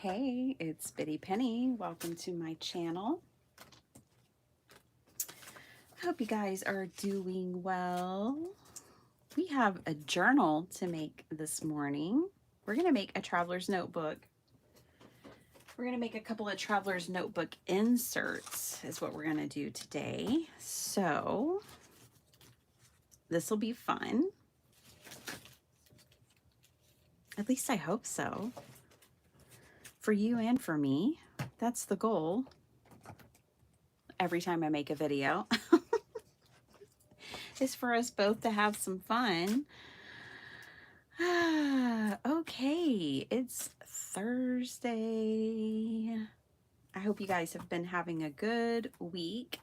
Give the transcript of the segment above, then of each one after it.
Hey, it's Bitty Penny. Welcome to my channel. I hope you guys are doing well. We have a journal to make this morning. We're going to make a traveler's notebook. We're going to make a couple of traveler's notebook inserts is what we're going to do today. So this will be fun. At least I hope so. For you and for me. That's the goal. Every time I make a video is for us both to have some fun. Okay, it's Thursday. I hope you guys have been having a good week.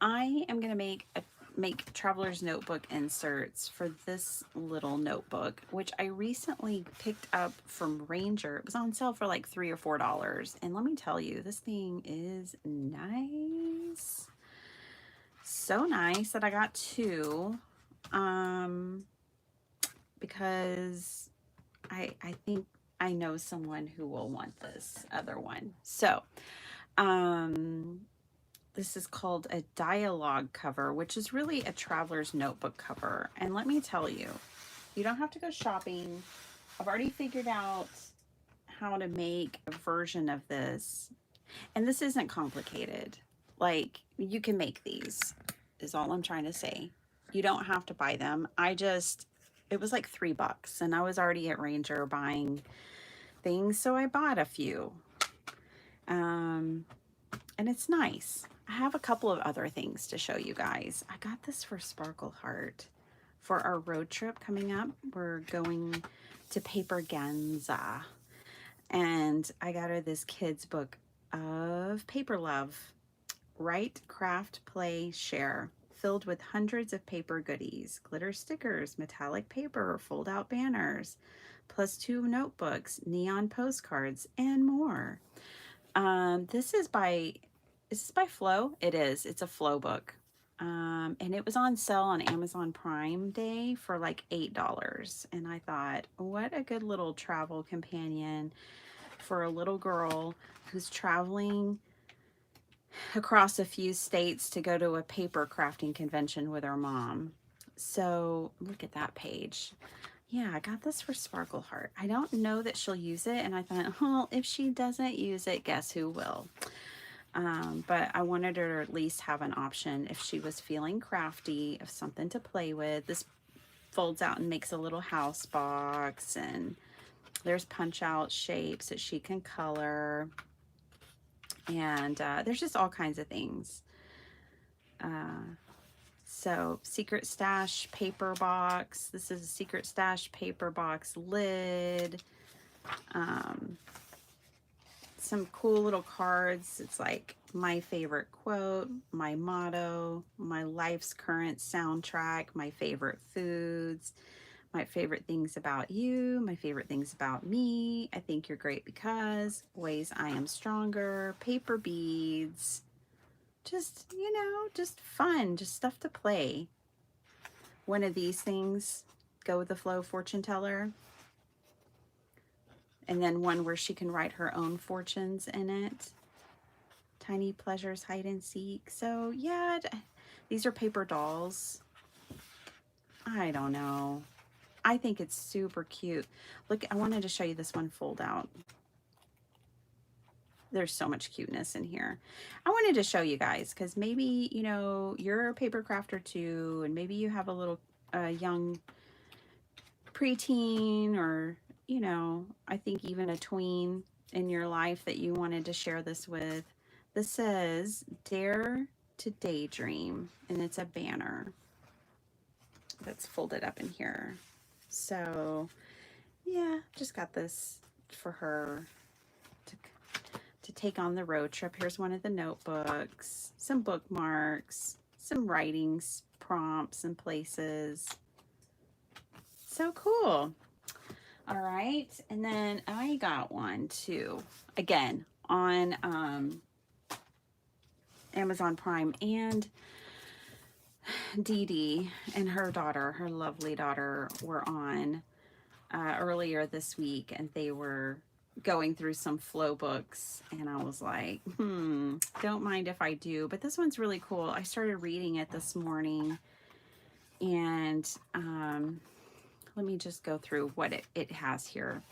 I am going to make traveler's notebook inserts for this little notebook, which I recently picked up from Ranger. It was on sale for like $3 or $4. And let me tell you, this thing is nice. So nice that I got two. Because I think I know someone who will want this other one. So, this is called a Dyalog cover, which is really a traveler's notebook cover. And let me tell you, you don't have to go shopping. I've already figured out how to make a version of this. And this isn't complicated. Like, you can make these, is all I'm trying to say. You don't have to buy them. It was like $3 and I was already at Ranger buying things, so I bought a few. And it's nice. I have a couple of other things to show you guys. I got this for Sparkle Heart for our road trip coming up. We're going to Paper Ganza, and I got her this kid's book of paper love. Write, craft, play, share. Filled with hundreds of paper goodies, glitter stickers, metallic paper, fold-out banners, plus 2 notebooks, neon postcards, and more. This is by Flow? It is. It's a Flow book. And it was on sale on Amazon Prime Day for like $8. And I thought, what a good little travel companion for a little girl who's traveling across a few states to go to a paper crafting convention with her mom. So look at that page. Yeah, I got this for Sparkle Heart. I don't know that she'll use it, and I thought, well, if she doesn't use it, guess who will? But I wanted her to at least have an option if she was feeling crafty, of something to play with. This folds out and makes a little house box, and there's punch out shapes that she can color. And there's just all kinds of things. So Secret Stash paper box. This is a Secret Stash paper box lid. Some cool little cards. It's like my favorite quote, my motto, my life's current soundtrack, my favorite foods, my favorite things about you, my favorite things about me, I think you're great because, ways I am stronger, paper beads, just, you know, just fun, just stuff to play. One of these things, Go with the Flow fortune teller. And then one where she can write her own fortunes in it. Tiny Pleasures Hide and Seek. So yeah, these are paper dolls. I don't know. I think it's super cute. Look, I wanted to show you this one fold out. There's so much cuteness in here. I wanted to show you guys because maybe, you know, you're a paper crafter too, and maybe you have a little young preteen, or, you know, I think even a tween in your life that you wanted to share this with. This says, Dare to Daydream, and it's a banner that's folded up in here. So yeah, just got this for her to take on the road trip. Here's one of the notebooks, some bookmarks, some writings, prompts and places. So cool. All right, and then I got one too, again on Amazon Prime, and Dee Dee and her daughter, her lovely daughter, were on earlier this week, and they were going through some flow books, and I was like, don't mind if I do, but this one's really cool. I started reading it this morning, and let me just go through what it has here.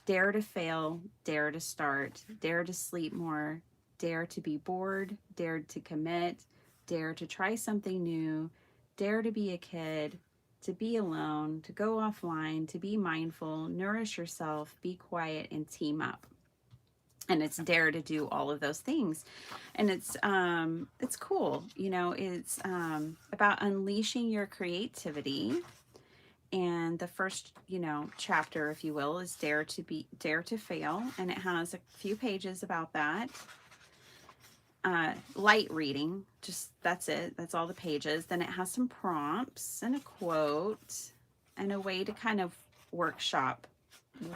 Dare to fail, dare to start, dare to sleep more, dare to be bored, dare to commit, dare to try something new, dare to be a kid, to be alone, to go offline, to be mindful, nourish yourself, be quiet, and team up. And it's dare to do all of those things. And it's cool. You know, it's about unleashing your creativity. And the first, you know, chapter, if you will, is dare to fail, and it has a few pages about that. Light reading, just that's it. That's all the pages. Then it has some prompts and a quote and a way to kind of workshop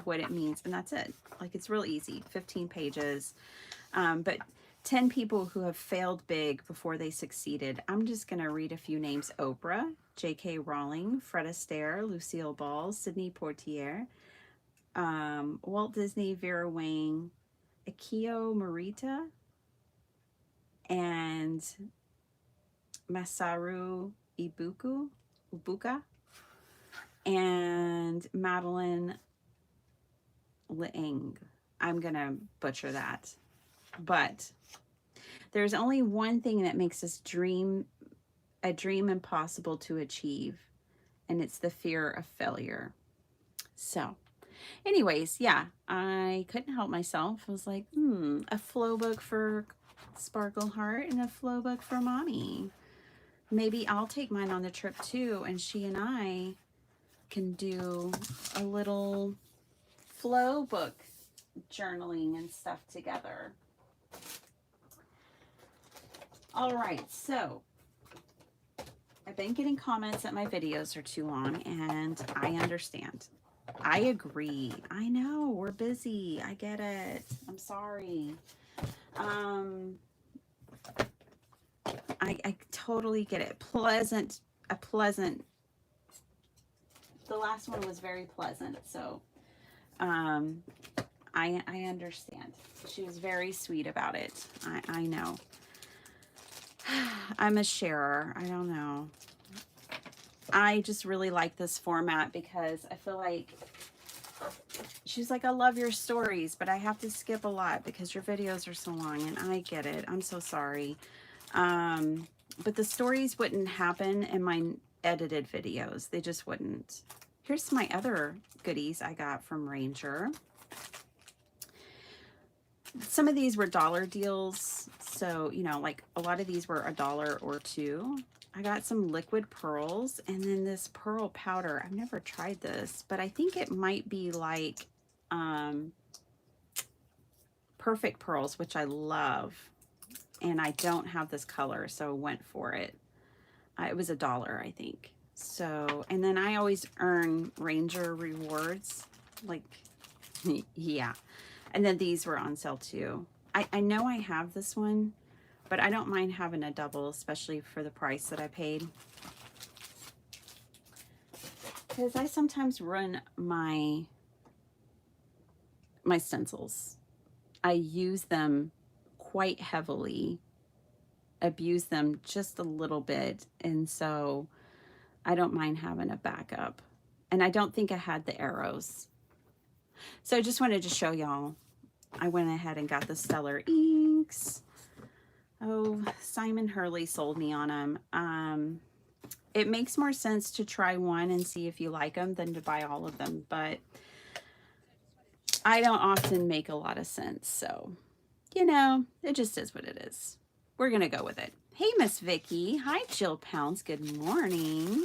what it means, and that's it. Like, it's real easy. 15 pages, but 10 people who have failed big before they succeeded. I'm just going to read a few names. Oprah, J.K. Rowling, Fred Astaire, Lucille Ball, Sidney Poitier, Walt Disney, Vera Wang, Akio Morita, and Masaru Ibuka, and Madeline Liang. I'm going to butcher that. But there's only one thing that makes a dream impossible to achieve, and it's the fear of failure. So anyways, yeah, I couldn't help myself. I was like, a flow book for Sparkle Heart and a flow book for Mommy. Maybe I'll take mine on the trip too, and she and I can do a little flow book journaling and stuff together. All right, so I've been getting comments that my videos are too long, and I understand. I agree. I know, we're busy. I get it. I'm sorry. I totally get it. The last one was very pleasant, so I understand. She was very sweet about it. I know. I'm a sharer. I don't know. I just really like this format because I feel like she's like, I love your stories, but I have to skip a lot because your videos are so long, and I get it. I'm so sorry. But the stories wouldn't happen in my edited videos. They just wouldn't. Here's my other goodies I got from Ranger. Some of these were dollar deals. So, you know, like a lot of these were $1 or $2. I got some liquid pearls, and then this pearl powder. I've never tried this, but I think it might be like perfect pearls, which I love. And I don't have this color, so I went for it. It was $1, I think. So, and then I always earn Ranger rewards. Like, yeah. And then these were on sale too. I know I have this one, but I don't mind having a double, especially for the price that I paid. Because I sometimes run my stencils. I use them quite heavily, abuse them just a little bit, and so I don't mind having a backup. And I don't think I had the arrows. So I just wanted to show y'all. I went ahead and got the Stellar inks. Oh, Simon Hurley sold me on them. It makes more sense to try one and see if you like them than to buy all of them, but I don't often make a lot of sense, so, you know, it just is what it is. We're gonna go with it. Hey, Miss Vicky. Hi, Jill Pounds. Good morning.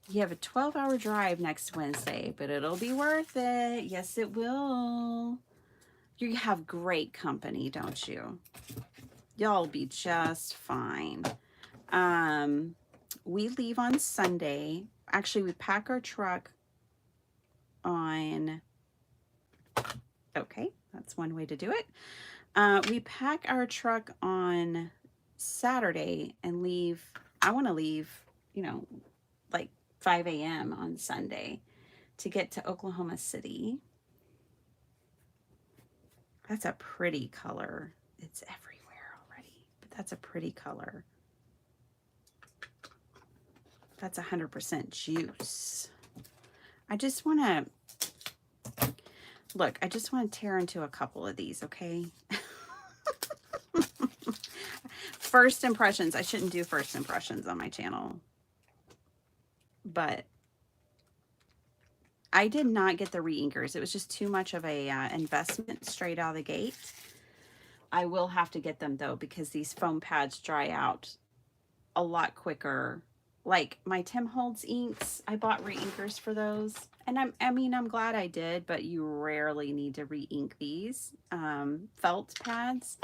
You have a 12-hour drive next Wednesday, but it'll be worth it. Yes, it will. You have great company, don't you? Y'all be just fine. We leave on Sunday. Actually, we pack our truck on... Okay, that's one way to do it. We pack our truck on Saturday and leave. I want to leave, you know, like 5 a.m. on Sunday to get to Oklahoma City. That's a pretty color. It's everywhere already, but that's a pretty color. That's 100% juice. I just want to, look, I just want to tear into a couple of these, okay? First impressions. I shouldn't do first impressions on my channel. But I did not get the re-inkers. It was just too much of a investment straight out of the gate. I will have to get them though, because these foam pads dry out a lot quicker. Like my Tim Holtz inks, I bought re-inkers for those. And I'm glad I did, but you rarely need to re-ink these felt pads.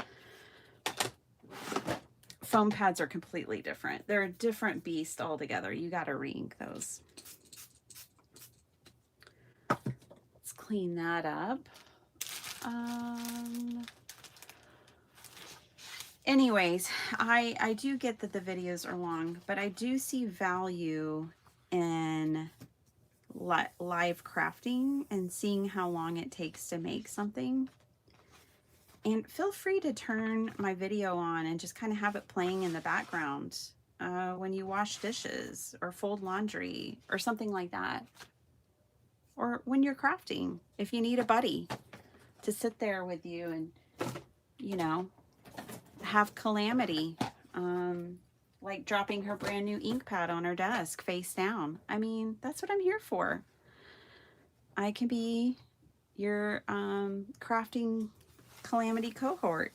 Foam pads are completely different. They're a different beast altogether. You got to re-ink those. Let's clean that up. Anyways, I do get that the videos are long, but I do see value in live crafting and seeing how long it takes to make something. And feel free to turn my video on and just kind of have it playing in the background when you wash dishes or fold laundry or something like that. Or when you're crafting, if you need a buddy to sit there with you and, you know, have calamity, like dropping her brand new ink pad on her desk face down. I mean, that's what I'm here for. I can be your crafting calamity cohort,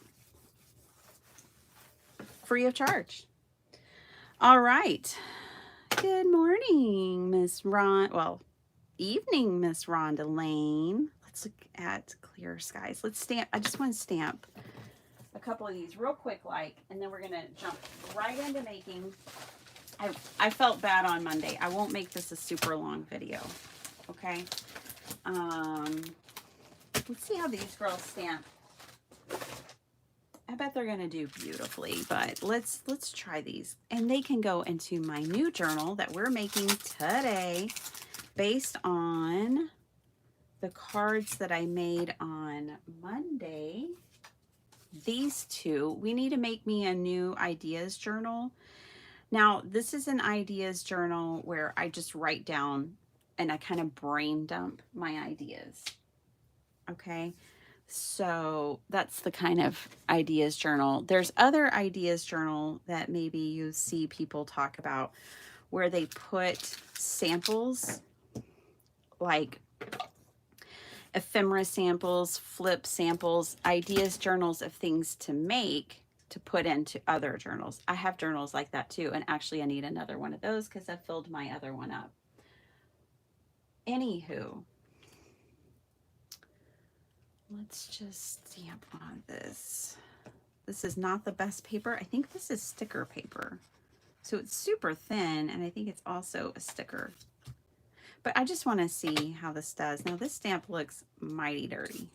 free of charge. All right. Good morning, Miss Ron. Well, evening, Miss Rhonda Lane. Let's look at clear skies. Let's stamp. I just want to stamp a couple of these real quick, and then we're going to jump right into making. I felt bad on Monday. I won't make this a super long video. Okay. Let's see how these girls stamp. I bet they're going to do beautifully, but let's try these. And they can go into my new journal that we're making today based on the cards that I made on Monday. These two, we need to make me a new ideas journal. Now, this is an ideas journal where I just write down and I kind of brain dump my ideas. Okay. So that's the kind of ideas journal. There's other ideas journal that maybe you see people talk about where they put samples, like ephemera samples, flip samples, ideas journals of things to make to put into other journals. I have journals like that too. And actually I need another one of those because I filled my other one up. Anywho, let's just stamp on this. This is not the best paper. I think this is sticker paper. So it's super thin, and I think it's also a sticker. But I just want to see how this does. Now, this stamp looks mighty dirty.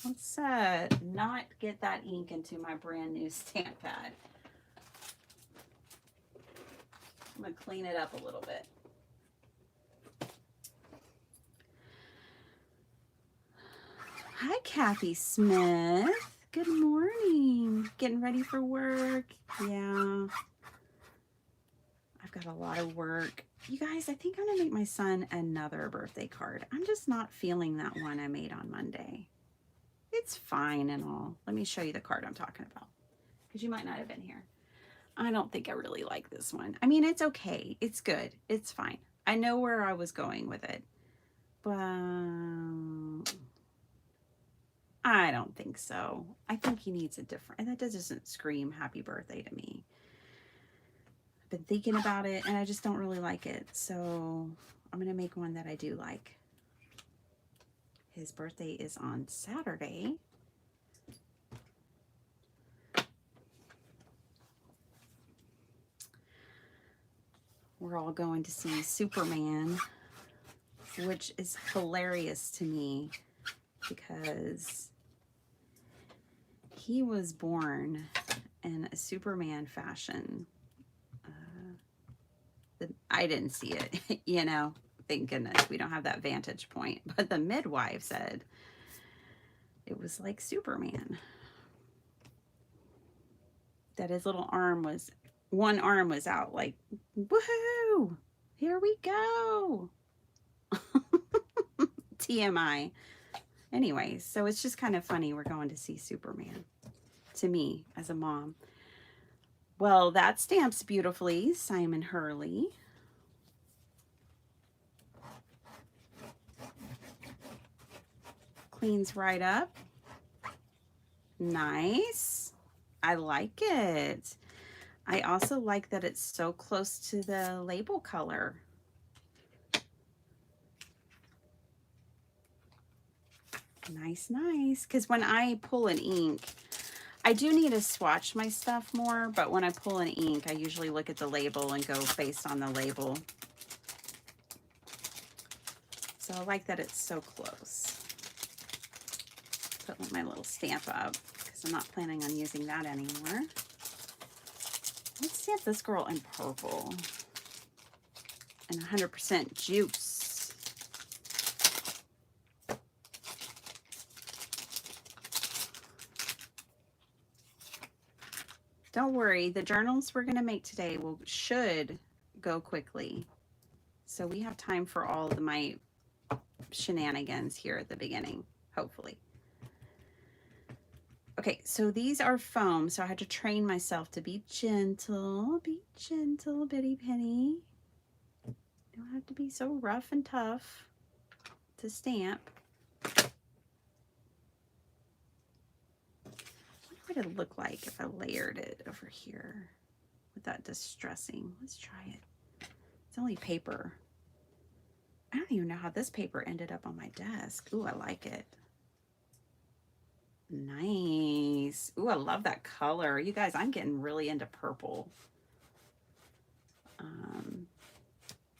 Let's not get that ink into my brand new stamp pad. I'm going to clean it up a little bit. Hi, Kathy Smith. Good morning. Getting ready for work. Yeah. I've got a lot of work. You guys, I think I'm going to make my son another birthday card. I'm just not feeling that one I made on Monday. It's fine and all. Let me show you the card I'm talking about, because you might not have been here. I don't think I really like this one. I mean, it's okay. It's good. It's fine. I know where I was going with it, but I don't think so. I think he needs a different, and that doesn't scream happy birthday to me. I've been thinking about it and I just don't really like it. So I'm going to make one that I do like. His birthday is on Saturday. We're all going to see Superman, which is hilarious to me because he was born in a Superman fashion. I didn't see it, you know, thank goodness we don't have that vantage point. But the midwife said it was like Superman. That his little arm was, one arm was out, like, woohoo, here we go. TMI. Anyway, so it's just kind of funny we're going to see Superman, to me as a mom. Well, that stamps beautifully, Simon Hurley. Cleans right up. Nice. I like it. I also like that it's so close to the label color. Nice, nice. Because when I pull an ink, I do need to swatch my stuff more, but when I pull an ink, I usually look at the label and go based on the label. So I like that it's so close. Put my little stamp up because I'm not planning on using that anymore. Let's stamp this girl in purple and 100% juice. Don't worry, the journals we're going to make today should go quickly. So we have time for all of my shenanigans here at the beginning, hopefully. Okay, so these are foam, so I had to train myself to be gentle, Bitty Penny. Don't have to be so rough and tough to stamp. What would it look like if I layered it over here without distressing? Let's try it. It's only paper. I don't even know how this paper ended up on my desk. Ooh, I like it. Nice. Ooh, I love that color. You guys, I'm getting really into purple.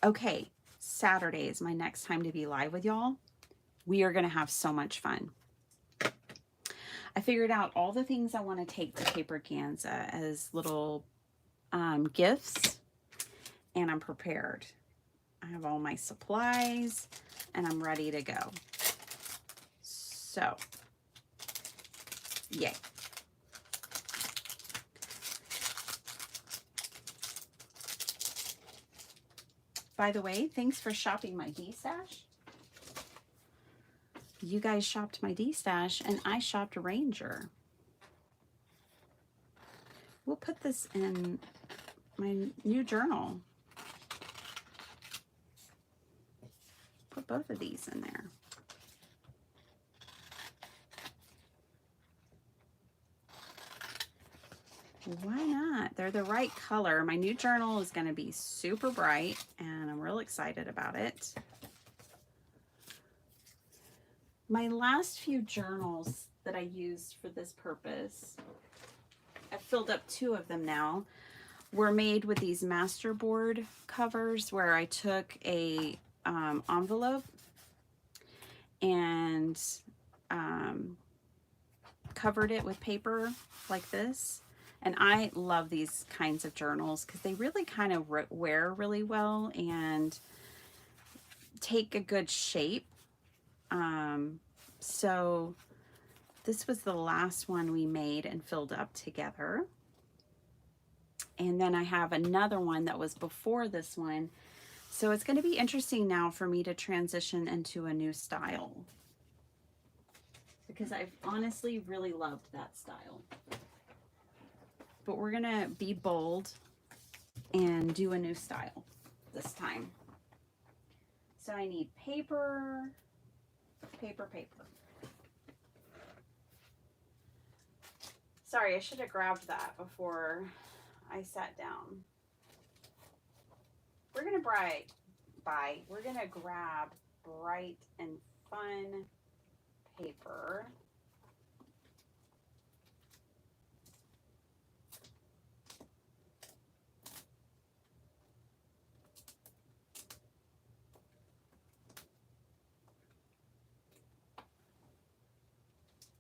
Okay, Saturday is my next time to be live with y'all. We are going to have so much fun. I figured out all the things I want to take to Paper Ganza as little gifts, and I'm prepared. I have all my supplies, and I'm ready to go. So, yay. By the way, thanks for shopping my D-stash. You guys shopped my D-stash, and I shopped Ranger. We'll put this in my new journal. Put both of these in there. Why not? They're the right color. My new journal is going to be super bright, and I'm real excited about it. My last few journals that I used for this purpose, I've filled up 2 of them now, were made with these masterboard covers where I took a envelope and covered it with paper like this. And I love these kinds of journals because they really kind of wear really well and take a good shape. So this was the last one we made and filled up together. And then I have another one that was before this one. So it's going to be interesting now for me to transition into a new style, because I've honestly really loved that style. But we're going to be bold and do a new style this time. So I need paper, paper. Sorry, I should have grabbed that before I sat down. We're going to grab bright and fun paper.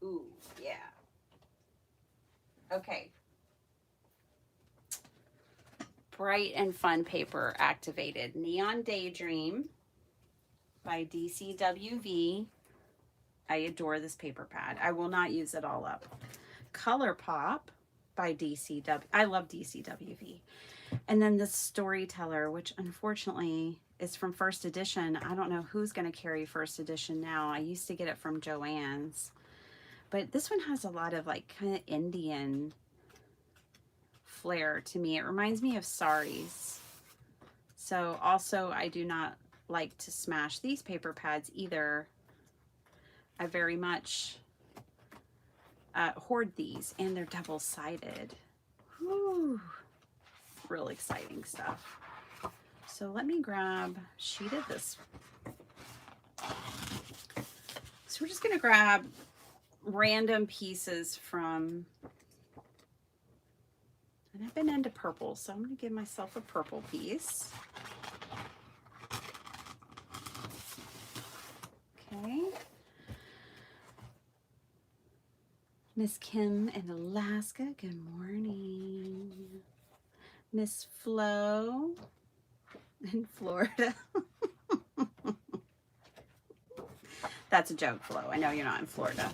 Ooh, yeah. Okay. Bright and fun paper activated. Neon Daydream by DCWV. I adore this paper pad. I will not use it all up. Color Pop by DCW. I love DCWV. And then the Storyteller, which unfortunately is from first edition. I don't know who's going to carry first edition now. I used to get it from Joann's. But this one has a lot of like kind of Indian flair to me. It reminds me of saris. So also I do not like to smash these paper pads either. I very much hoard these, and they're double-sided. Whew. Real exciting stuff. So let me grab a sheet of this. So we're just going to grab random pieces from, and I've been into purple, so I'm going to give myself a purple piece. Okay. Miss Kim in Alaska, good morning. Miss Flo in Florida. That's a joke, Flo. I know you're not in Florida.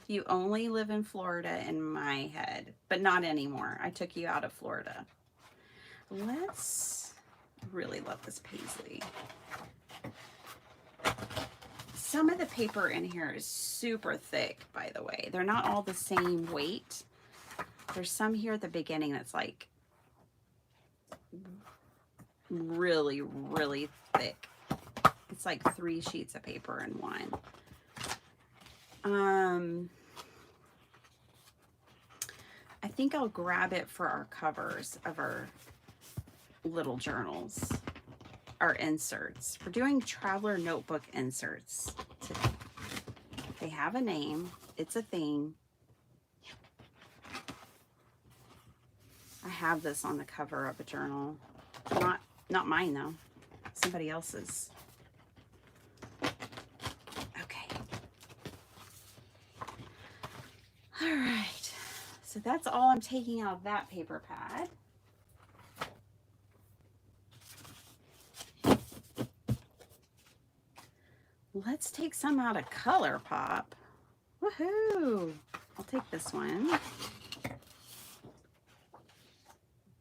You only live in Florida in my head, but not anymore. I took you out of Florida. Let's really love this paisley. Some of the paper in here is super thick, by the way. They're not all the same weight. There's some here at the beginning that's like really, really thick. It's like 3 sheets of paper in one. I think I'll grab it for our covers of our little journals. Our inserts. We're doing traveler notebook inserts today. They have a name. It's a thing. I have this on the cover of a journal. Not mine though. Somebody else's. Okay. All right. So that's all I'm taking out of that paper pad. Let's take some out of Color Pop. Woohoo! I'll take this one.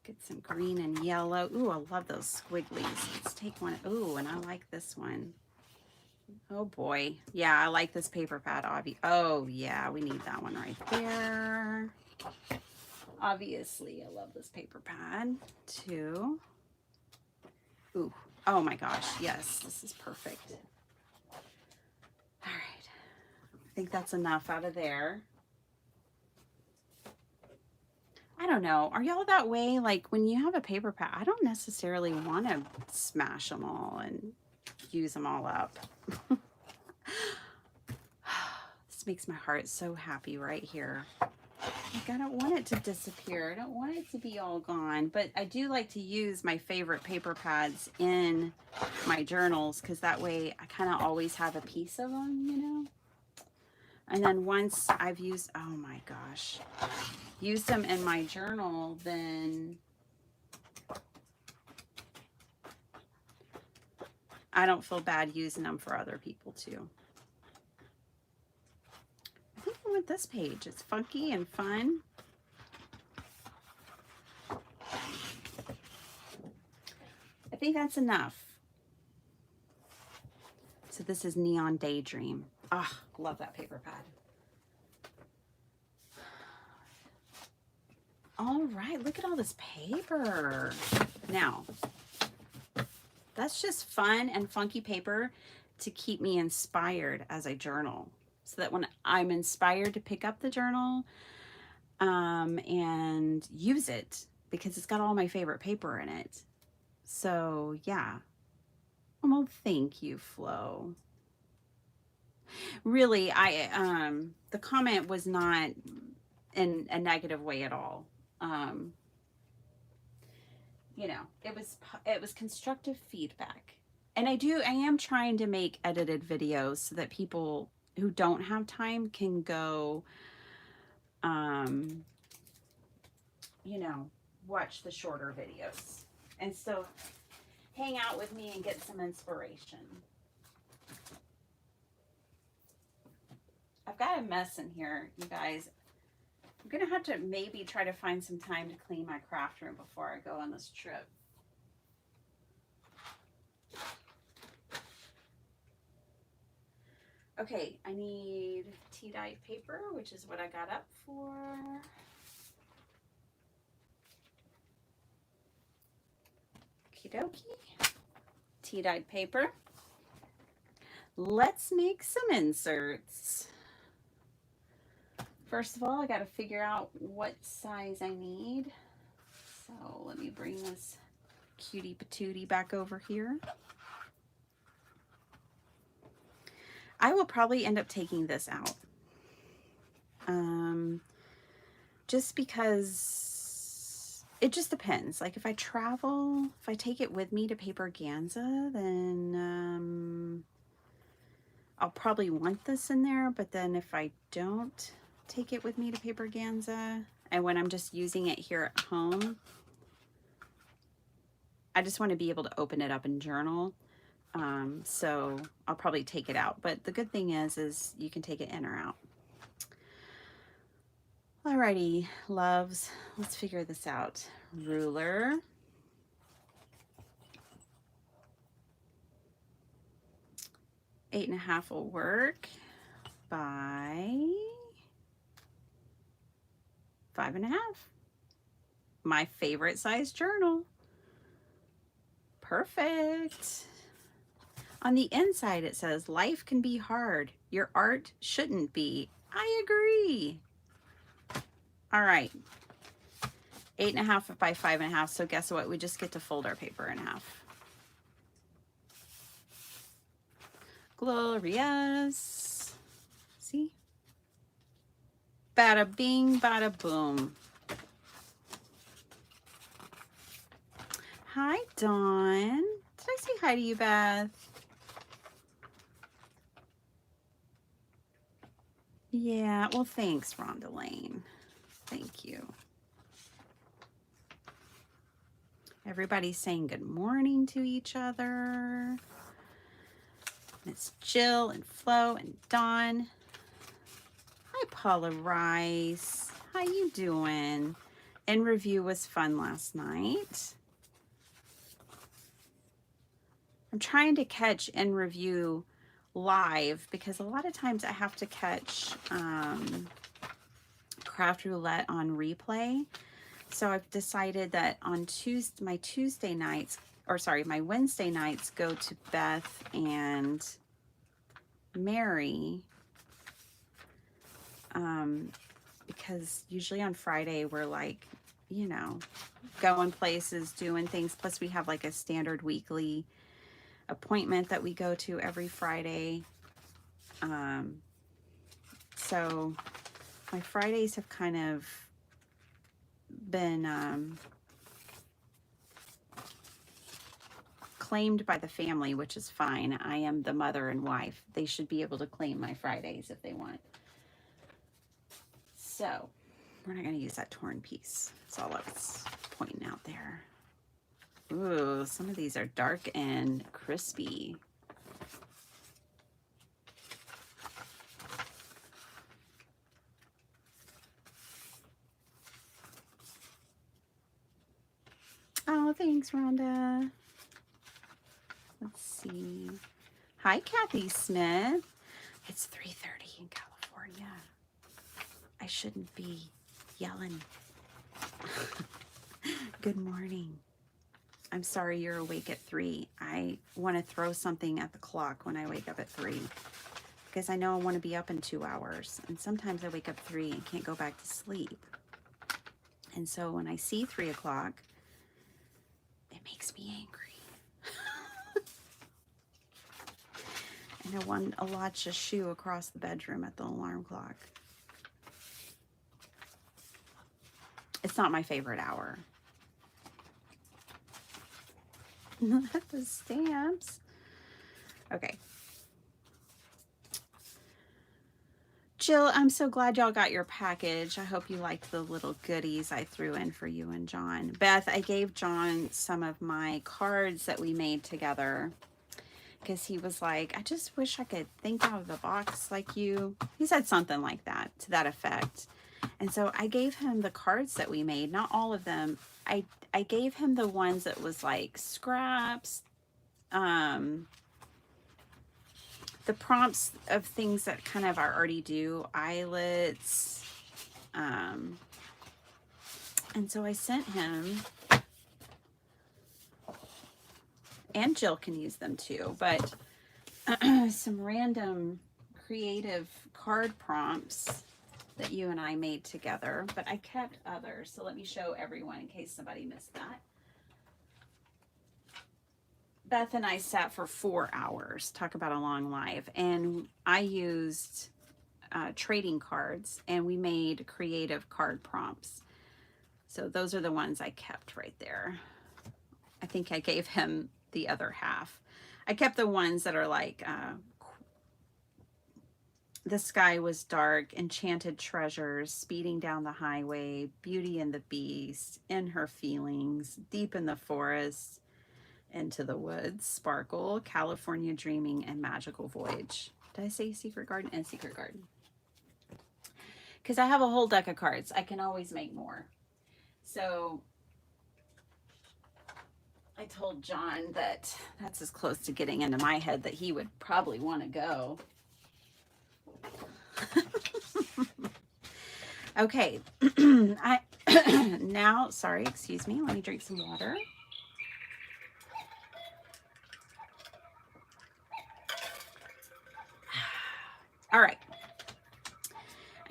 Get some green and yellow. Ooh, I love those squigglies. Let's take one. Ooh, and I like this one. Oh boy. Yeah, I like this paper pad, oh yeah, we need that one right there. Obviously, I love this paper pad too. Ooh, oh my gosh, yes, this is perfect. All right, I think that's enough out of there. I don't know. Are y'all that way? Like when you have a paper pad, I don't necessarily want to smash them all and use them all up. This makes my heart so happy right here. Like I don't want it to disappear. I don't want it to be all gone, but I do like to use my favorite paper pads in my journals because that way I kind of always have a piece of them, you know? And then once I've used, oh my gosh, used them in my journal, then I don't feel bad using them for other people too. I think I want this page. It's funky and fun. I think that's enough. So this is Neon Daydream. Ah, love that paper pad. All right, look at all this paper. Now, that's just fun and funky paper to keep me inspired as I journal. So that when I'm inspired to pick up the journal and use it, because it's got all my favorite paper in it. So yeah. Well, thank you, Flo. Really, the comment was not in a negative way at all. You know, it was constructive feedback. And I am trying to make edited videos so that people who don't have time can go, you know, watch the shorter videos and still hang out with me and get some inspiration. I've got a mess in here, you guys. I'm gonna have to maybe try to find some time to clean my craft room before I go on this trip. Okay, I need tea-dyed paper, which is what I got up for. Okie dokie. Tea-dyed paper. Let's make some inserts. First of all, I got to figure out what size I need. So let me bring this cutie patootie back over here. I will probably end up taking this out. Just because it just depends. Like if I travel, if I take it with me to Paper Ganza, then I'll probably want this in there. But then if I don't take it with me to Paper Ganza, and when I'm just using it here at home, I just want to be able to open it up and journal. So I'll probably take it out. But the good thing is you can take it in or out. Alrighty, loves, let's figure this out. Ruler. Eight and a half will work by 5.5. My favorite size journal. Perfect. On the inside it says, life can be hard. Your art shouldn't be. I agree. All right. 8.5 by 5.5. So guess what? We just get to fold our paper in half. Glorious. See? Bada bing, bada boom. Hi, Dawn. Did I say hi to you, Beth? Yeah, well, thanks, Rhonda Lane. Thank you. Everybody's saying good morning to each other. It's Jill and Flo and Dawn. Hi, Paula Rice. How you doing? In review was fun last night. I'm trying to catch in review live because a lot of times I have to catch Craft Roulette on replay. So I've decided that on my Wednesday nights go to Beth and Mary, because usually on Friday we're like, you know, going places, doing things. Plus we have like a standard weekly appointment that we go to every Friday. So my Fridays have kind of been claimed by the family, which is fine. I am the mother and wife. They should be able to claim my Fridays if they want. So we're not going to use that torn piece. That's all I was pointing out there. Ooh, some of these are dark and crispy. Oh, thanks, Rhonda. Let's see. Hi, Kathy Smith. It's 3:30 in California. I shouldn't be yelling. Good morning. I'm sorry you're awake at 3. I want to throw something at the clock when I wake up at 3 because I know I want to be up in 2 hours. And sometimes I wake up 3 and can't go back to sleep. And so when I see 3 o'clock, it makes me angry. And I want to launch a shoe across the bedroom at the alarm clock. It's not my favorite hour. Not the stamps. Okay. Jill, I'm so glad y'all got your package. I hope you liked the little goodies I threw in for you and John. Beth, I gave John some of my cards that we made together. because he was like, I just wish I could think out of the box like you. He said something like that, to that effect. And so I gave him the cards that we made, not all of them. I gave him the ones that was like scraps, the prompts of things that kind of are already do, eyelets. And so I sent him, and Jill can use them too, but some random creative card prompts that you and I made together, but I kept others. So let me show everyone in case somebody missed that. Beth and I sat for 4 hours, talk about a long live, and I used trading cards, and we made creative card prompts. So those are the ones I kept right there. I think I gave him the other half. I kept the ones that are like, the sky was dark, enchanted treasures, speeding down the highway, Beauty and the Beast, in her feelings, deep in the forest, into the woods, sparkle, California dreaming, and magical voyage. Did I say secret garden? And secret garden. Because I have a whole deck of cards. I can always make more. So I told John that that's as close to getting into my head that he would probably want to go. Okay. Now, sorry, excuse me. Let me drink some water. All right.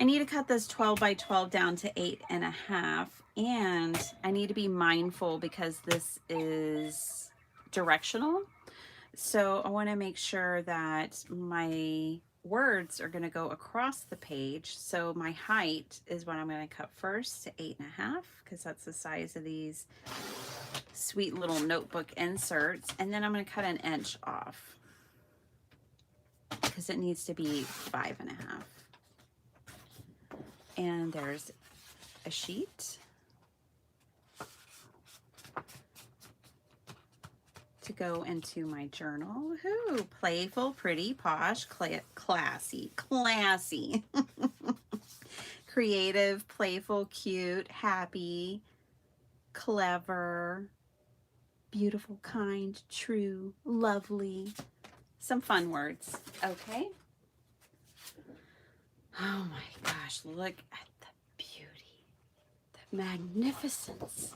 I need to cut this 12 by 12 down to 8.5, and I need to be mindful because this is directional. So I want to make sure that my words are going to go across the page. So my height is what I'm going to cut first to 8.5, because that's the size of these sweet little notebook inserts. And then I'm going to cut 1 inch off because it needs to be 5.5. And there's a sheet to go into my journal. Woohoo! Playful, pretty, posh, classy, creative, playful, cute, happy, clever, beautiful, kind, true, lovely. Some fun words. Okay. Oh my gosh, look at the beauty, the magnificence.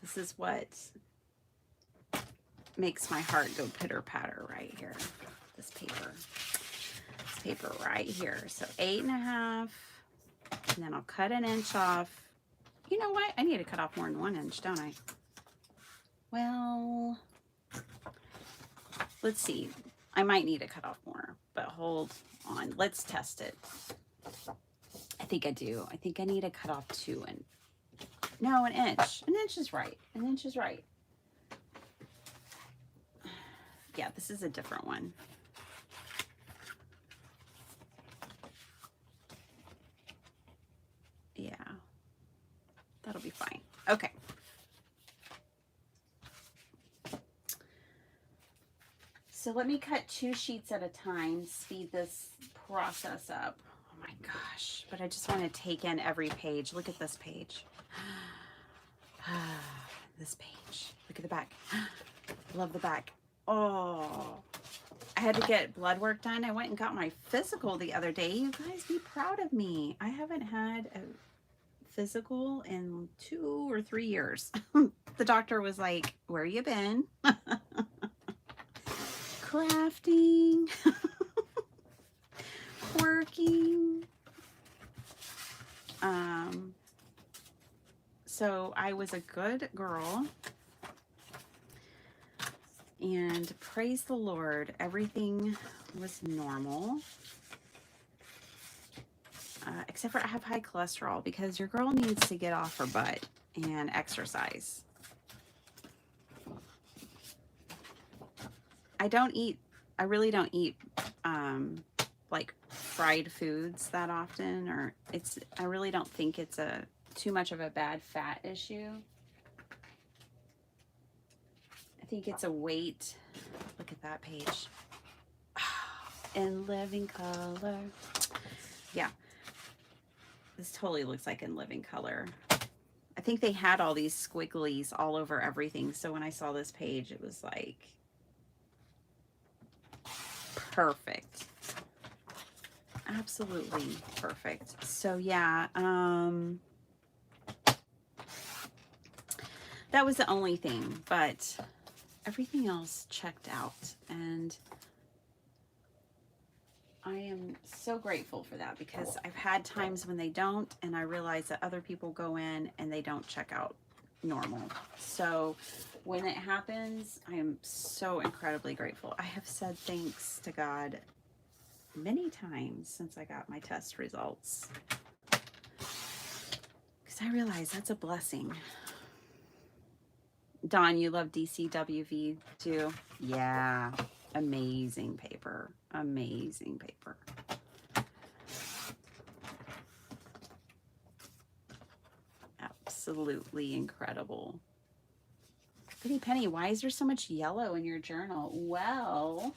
This is what makes my heart go pitter patter right here. This paper right here. So 8.5, and then I'll cut 1 inch off. You know what? I need to cut off more than 1 inch, don't I? Well, let's see. I might need to cut off more, but hold on. Let's test it. I think I do. I think I need to cut off 2 and no, 1 inch. 1 inch is right. 1 inch is right. Yeah, this is a different one. Yeah, that'll be fine. Okay. So let me cut 2 sheets at a time, speed this process up. Oh my gosh, but I just want to take in every page. Look at this page. This page. Look at the back. Love the back. Oh, I had to get blood work done. I went and got my physical the other day. You guys be proud of me. I haven't had a physical in 2 or 3 years. The doctor was like, where you been? Crafting, working. So I was a good girl, and praise the Lord, everything was normal. Except for I have high cholesterol, because your girl needs to get off her butt and exercise. I really don't eat like fried foods that often, or I really don't think it's too much of a bad fat issue. I think it's a weight. Look at that page. In living color. Yeah, this totally looks like in living color. I think they had all these squigglies all over everything. So when I saw this page, it was like perfect. Absolutely perfect. So yeah, that was the only thing, but everything else checked out. And I am so grateful for that, because I've had times when they don't, and I realize that other people go in and they don't check out normal. So when it happens, I am so incredibly grateful. I have said thanks to God many times since I got my test results, because I realize that's a blessing. Dawn, you love DCWV too? Yeah. Amazing paper. Amazing paper. Absolutely incredible. Pretty Penny, why is there so much yellow in your journal? Well,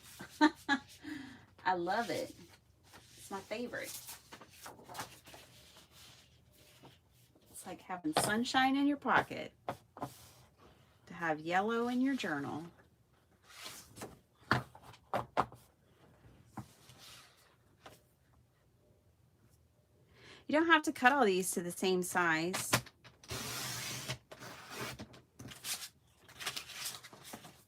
I love it. It's my favorite. It's like having sunshine in your pocket. To have yellow in your journal. You don't have to cut all these to the same size.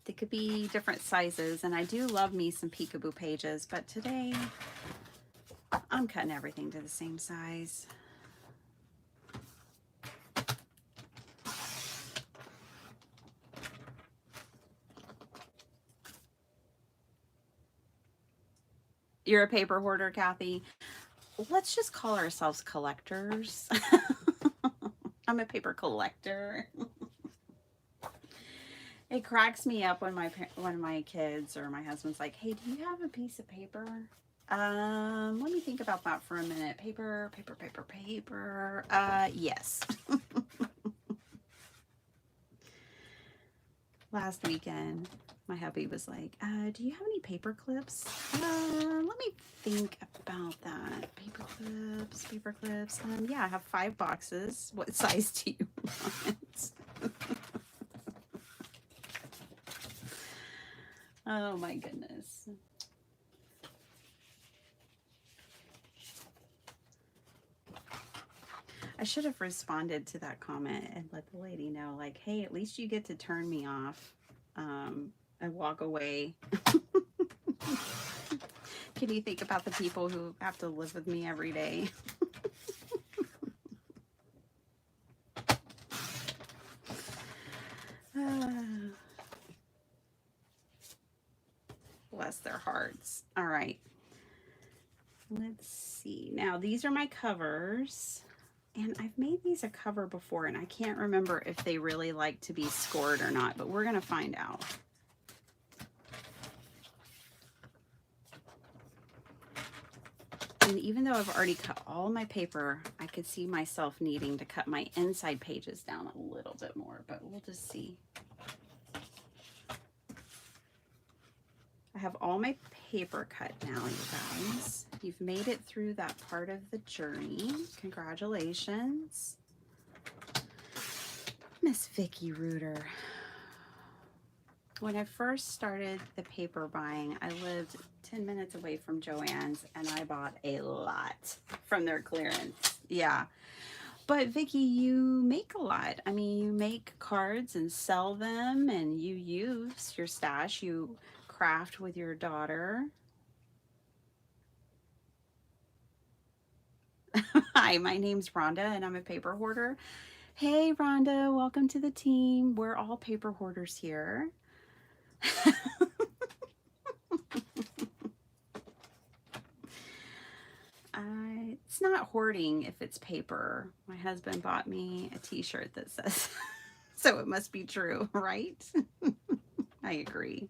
They could be different sizes, and I do love me some peekaboo pages, but today I'm cutting everything to the same size. You're a paper hoarder, Kathy. Let's just call ourselves collectors. I'm a paper collector. It cracks me up when my kids or my husband's like, "Hey, do you have a piece of paper?" Let me think about that for a minute. Paper. Yes. Last weekend, my hubby was like, "Do you have any paper clips?" Let me think about that. Paper clips. Yeah, I have 5 boxes. What size do you want? Oh my goodness. I should have responded to that comment and let the lady know, like, hey, at least you get to turn me off and walk away. Can you think about the people who have to live with me every day? Bless their hearts. All right. Let's see. Now, these are my covers. And I've made these a cover before, and I can't remember if they really like to be scored or not, but we're going to find out. And even though I've already cut all my paper, I could see myself needing to cut my inside pages down a little bit more, but we'll just see. I have all my paper cut now, you guys. You've made it through that part of the journey. Congratulations. Miss Vicki Reuter. When I first started the paper buying, I lived 10 minutes away from Joann's, and I bought a lot from their clearance. Yeah. But Vicki, you make a lot. I mean, you make cards and sell them, and you use your stash. You craft with your daughter. Hi, my name's Rhonda, and I'm a paper hoarder. Hey, Rhonda, welcome to the team. We're all paper hoarders here. It's not hoarding if it's paper. My husband bought me a t-shirt that says, so it must be true, right? I agree.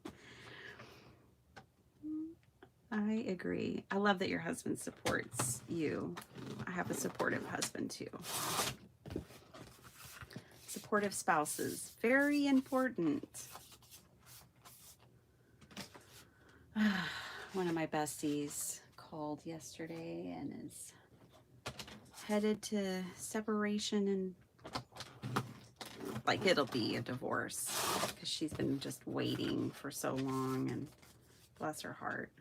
I agree. I love that your husband supports you. I have a supportive husband too. Supportive spouses, very important. One of my besties called yesterday and is headed to separation, and like it'll be a divorce because she's been just waiting for so long, and bless her heart.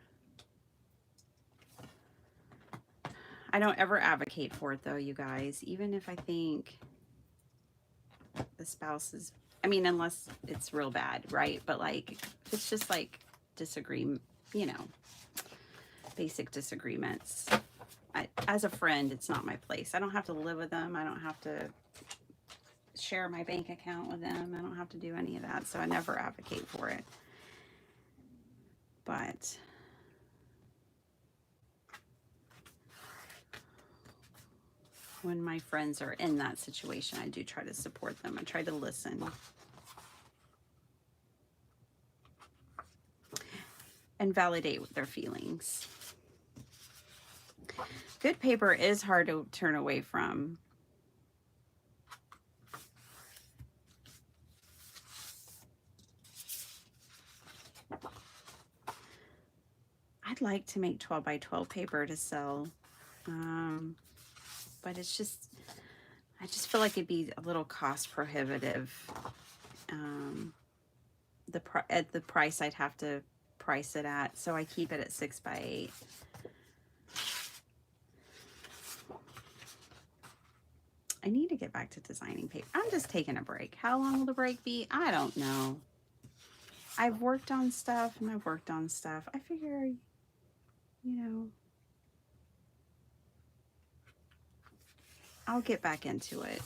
I don't ever advocate for it though, you guys, even if I think the spouse is, I mean, unless it's real bad, right? But like, if it's just like disagreement, you know, basic disagreements. As a friend, it's not my place. I don't have to live with them. I don't have to share my bank account with them. I don't have to do any of that. So I never advocate for it. But when my friends are in that situation, I do try to support them. I try to listen. And validate their feelings. Good paper is hard to turn away from. I'd like to make 12 by 12 paper to sell, but it's just, I just feel like it'd be a little cost prohibitive. At the price I'd have to price it at, so I keep it at 6 by 8. I need to get back to designing paper. I'm just taking a break. How long will the break be? I don't know. I've worked on stuff and I've worked on stuff. I figure, you know, I'll get back into it.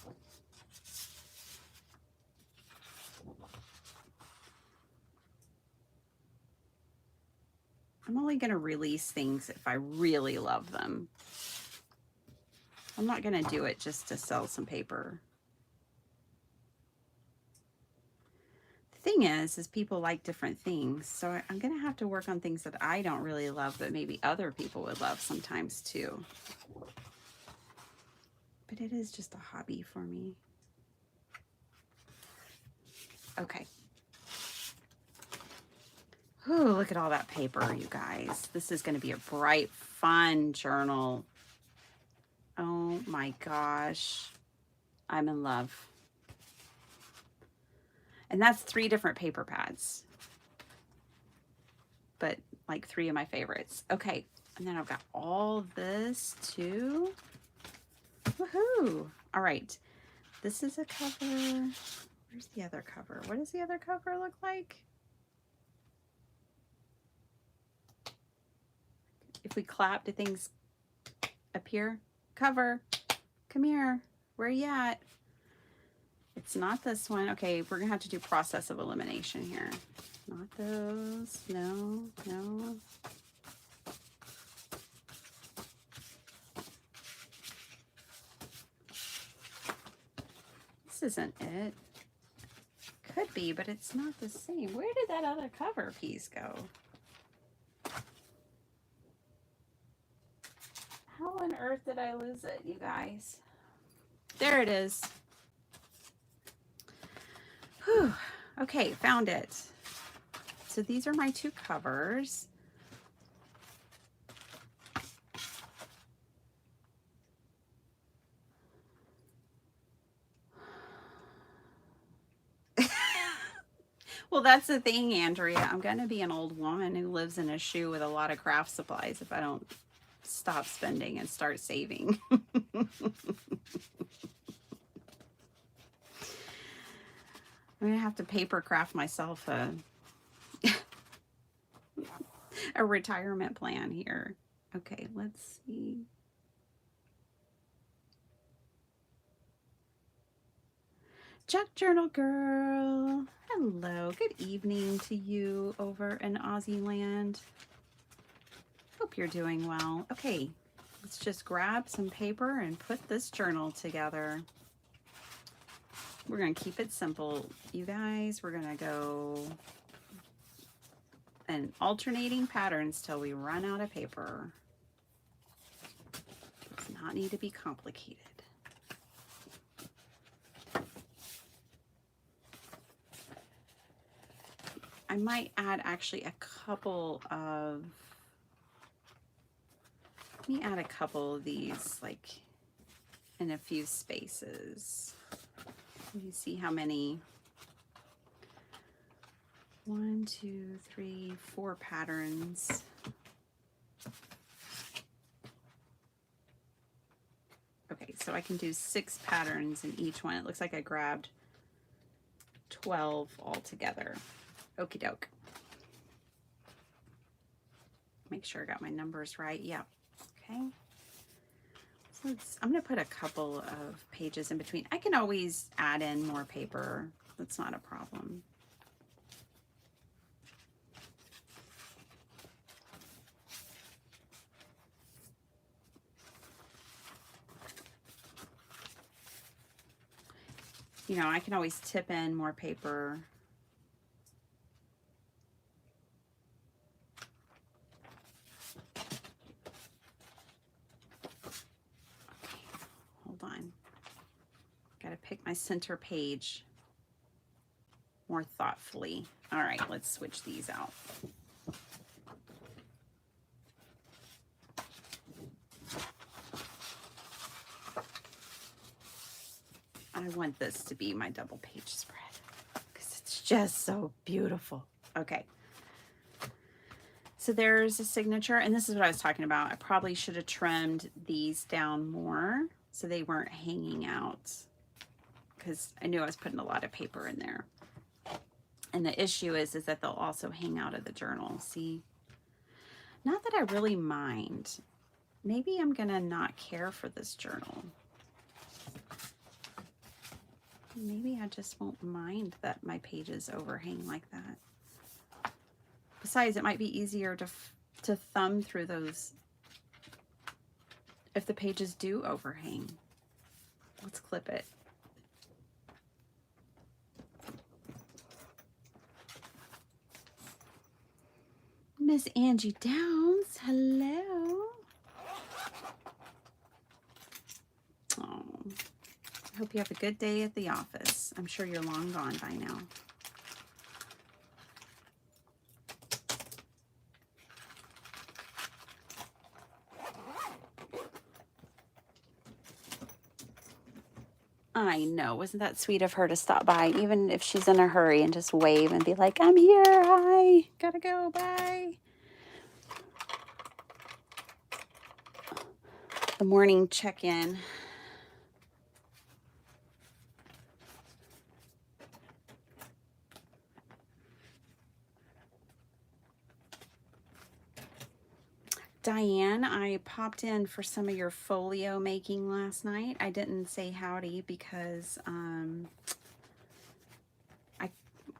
I'm only going to release things if I really love them. I'm not going to do it just to sell some paper. The thing is people like different things. So I'm going to have to work on things that I don't really love, but maybe other people would love sometimes too. But it is just a hobby for me. Okay. Ooh, look at all that paper, you guys. This is going to be a bright, fun journal. Oh my gosh. I'm in love. And that's 3 different paper pads. But like 3 of my favorites. Okay. And then I've got all this too. Woohoo. All right. This is a cover. Where's the other cover? What does the other cover look like? If we clap, do things appear? Cover. Come here. Where are you at? It's not this one. Okay, we're gonna have to do process of elimination here. Not those. No, no. This isn't it. Could be, but it's not the same. Where did that other cover piece go? How on earth did I lose it, you guys? There it is. Whew. Okay, found it. So these are my 2 covers. Well, that's the thing, Andrea. I'm going to be an old woman who lives in a shoe with a lot of craft supplies if I don't stop spending and start saving. I'm going to have to paper craft myself a retirement plan here. Okay, let's see. Junk Journal Girl. Hello, good evening to you over in Aussie land. Hope you're doing well. Okay, let's just grab some paper and put this journal together. We're going to keep it simple, you guys. We're going to go in alternating patterns till we run out of paper. It does not need to be complicated. I might add actually a couple of Let me add a couple of these, like in a few spaces. Let me see how many. 1, 2, 3, 4 patterns. Okay, so I can do 6 patterns in each one. It looks like I grabbed 12 altogether. Okie doke. Make sure I got my numbers right. Yeah. Okay. So I'm going to put a couple of pages in between. I can always add in more paper. That's not a problem. You know, I can always tip in more paper. Hold on. Got to pick my center page more thoughtfully. All right, let's switch these out. I want this to be my double page spread because it's just so beautiful. Okay. So there's a signature, and this is what I was talking about. I probably should have trimmed these down more so they weren't hanging out because I knew I was putting a lot of paper in there. And the issue is that they'll also hang out of the journal. See? Not that I really mind. Maybe I'm gonna not care for this journal. Maybe I just won't mind that my pages overhang like that. Besides, it might be easier to thumb through those if the pages do overhang. Let's clip it. Miss Angie Downs, hello. Oh, I hope you have a good day at the office. I'm sure you're long gone by now. I know. Wasn't that sweet of her to stop by, even if she's in a hurry, and just wave and be like, I'm here. Hi. Gotta go. Bye. The morning check-in. Diane, I popped in for some of your folio making last night. I didn't say howdy because I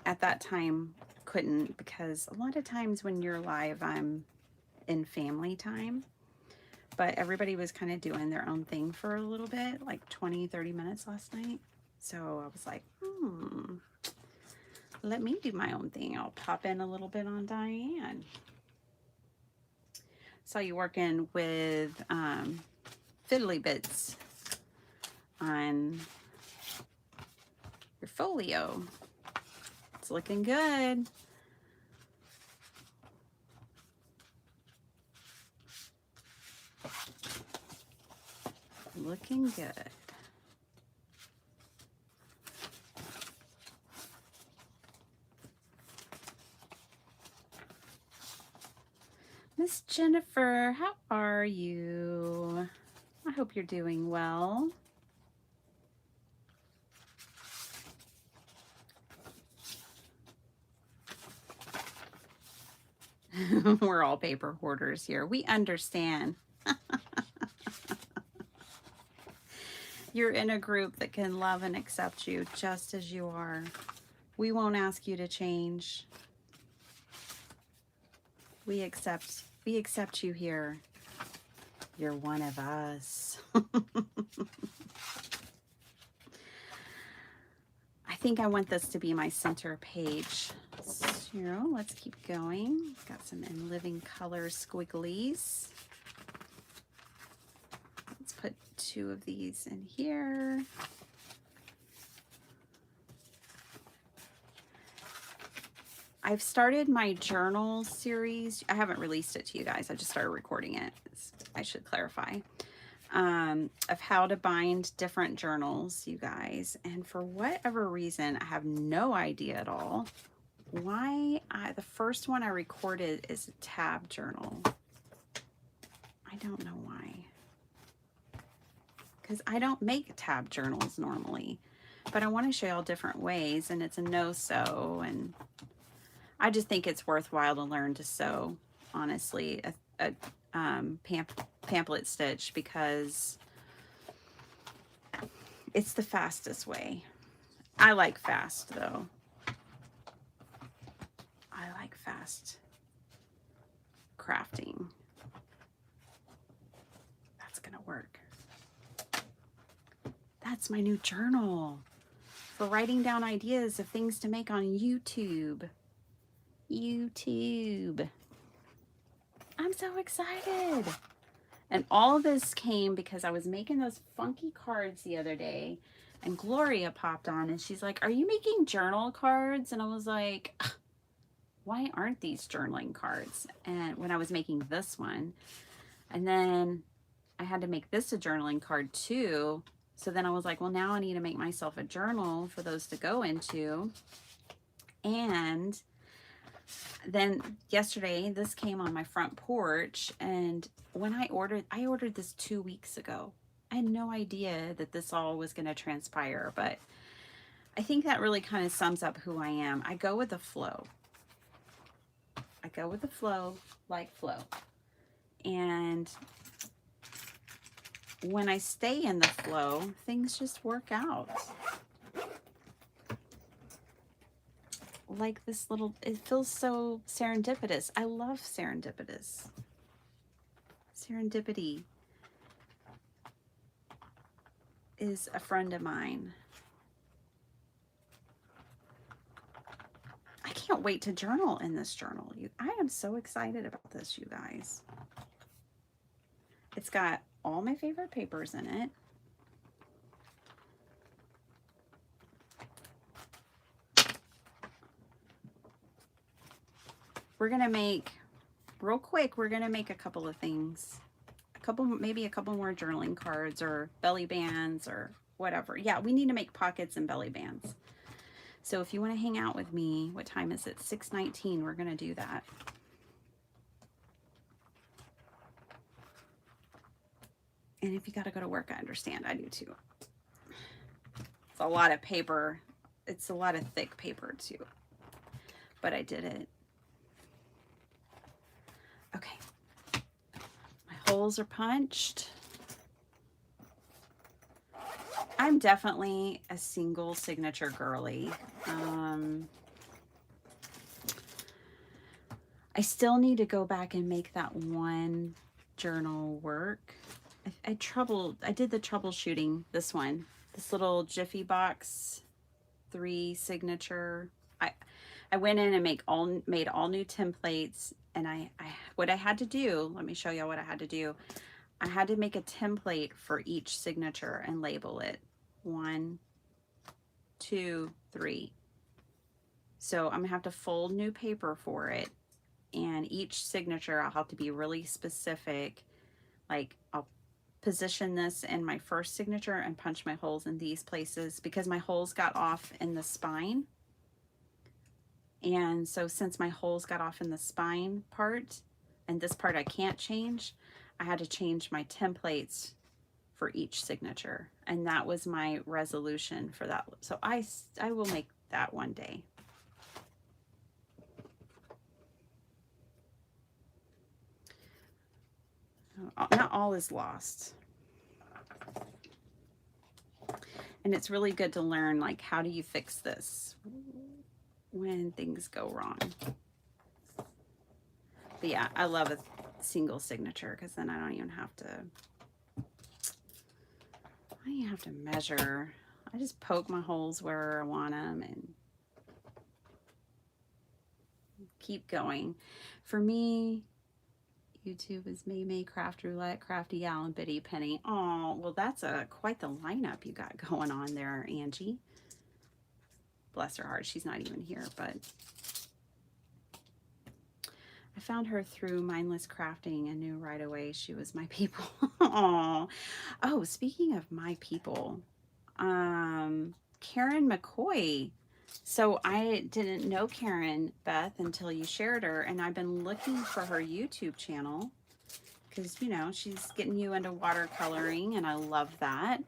at that time couldn't, because a lot of times when you're live I'm in family time, but everybody was kind of doing their own thing for a little bit, like 20-30 minutes last night. So I was like, let me do my own thing. I'll pop in a little bit on Diane. Saw you working with fiddly bits on your folio. It's looking good. Looking good. Miss Jennifer, how are you? I hope you're doing well. We're all paper hoarders here. We understand. You're in a group that can love and accept you just as you are. We won't ask you to change. We accept you here. You're one of us. I think I want this to be my center page. So let's keep going. Got some in living color squigglies. Let's put 2 of these in here. I've started my journal series. I haven't released it to you guys. I just started recording it. I should clarify. Of how to bind different journals, you guys. And for whatever reason, I have no idea at all why the first one I recorded is a tab journal. I don't know why. Because I don't make tab journals normally. But I want to show you all different ways, and it's a no-sew, and I just think it's worthwhile to learn to sew, honestly, a pamphlet stitch, because it's the fastest way. I like fast, though. I like fast crafting. That's gonna work. That's my new journal for writing down ideas of things to make on YouTube. I'm so excited. And all of this came because I was making those funky cards the other day, and Gloria popped on and she's like, "Are you making journal cards?" And I was like, why aren't these journaling cards? And when I was making this one, and then I had to make this a journaling card too. So then I was like, well, now I need to make myself a journal for those to go into. And then yesterday, this came on my front porch, and when I ordered this 2 weeks ago. I had no idea that this all was going to transpire, but I think that really kind of sums up who I am. I go with the flow. I go with the flow, like flow. And when I stay in the flow, things just work out. Like this little, it feels so serendipitous. I love serendipitous. Serendipity is a friend of mine. I can't wait to journal in this journal. I am so excited about this, you guys. It's got all my favorite papers in it. We're gonna make, real quick, we're gonna make a couple of things. Maybe a couple more journaling cards or belly bands or whatever. Yeah, we need to make pockets and belly bands. So if you want to hang out with me, what time is it? 6:19. We're going to do that. And if you got to go to work, I understand. I do too. It's a lot of paper. It's a lot of thick paper too. But I did it. Okay. My holes are punched. I'm definitely a single signature girly. I still need to go back and make that one journal work. I did the troubleshooting, this one, this little Jiffy Box 3 signature. I went in and made all new templates, and what I had to do, let me show you what I had to do. I had to make a template for each signature and label it 1, 2, 3. So I'm gonna have to fold new paper for it, and each signature I'll have to be really specific. Like I'll position this in my first signature and punch my holes in these places because my holes got off in the spine. And so since my holes got off in the spine part, and this part I can't change, I had to change my templates for each signature. And that was my resolution for that. So I will make that one day. Not all is lost. And it's really good to learn, like, how do you fix this when things go wrong? But yeah, I love a single signature because then I don't even have to measure. I just poke my holes where I want them and keep going. For me, YouTube is May Craft Roulette, Crafty Gal, and Biddy Penny. Oh, well, that's quite the lineup you got going on there, Angie. Bless her heart, she's not even here, but I found her through Mindless Crafting and knew right away she was my people. Aw. Oh, speaking of my people, Karen McCoy. So I didn't know Karen, Beth, until you shared her, and I've been looking for her YouTube channel because, you know, she's getting you into watercoloring, and I love that.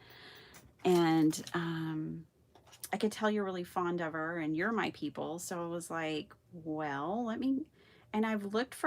And I could tell you're really fond of her and you're my people. So I was like, well, let me, and I've looked for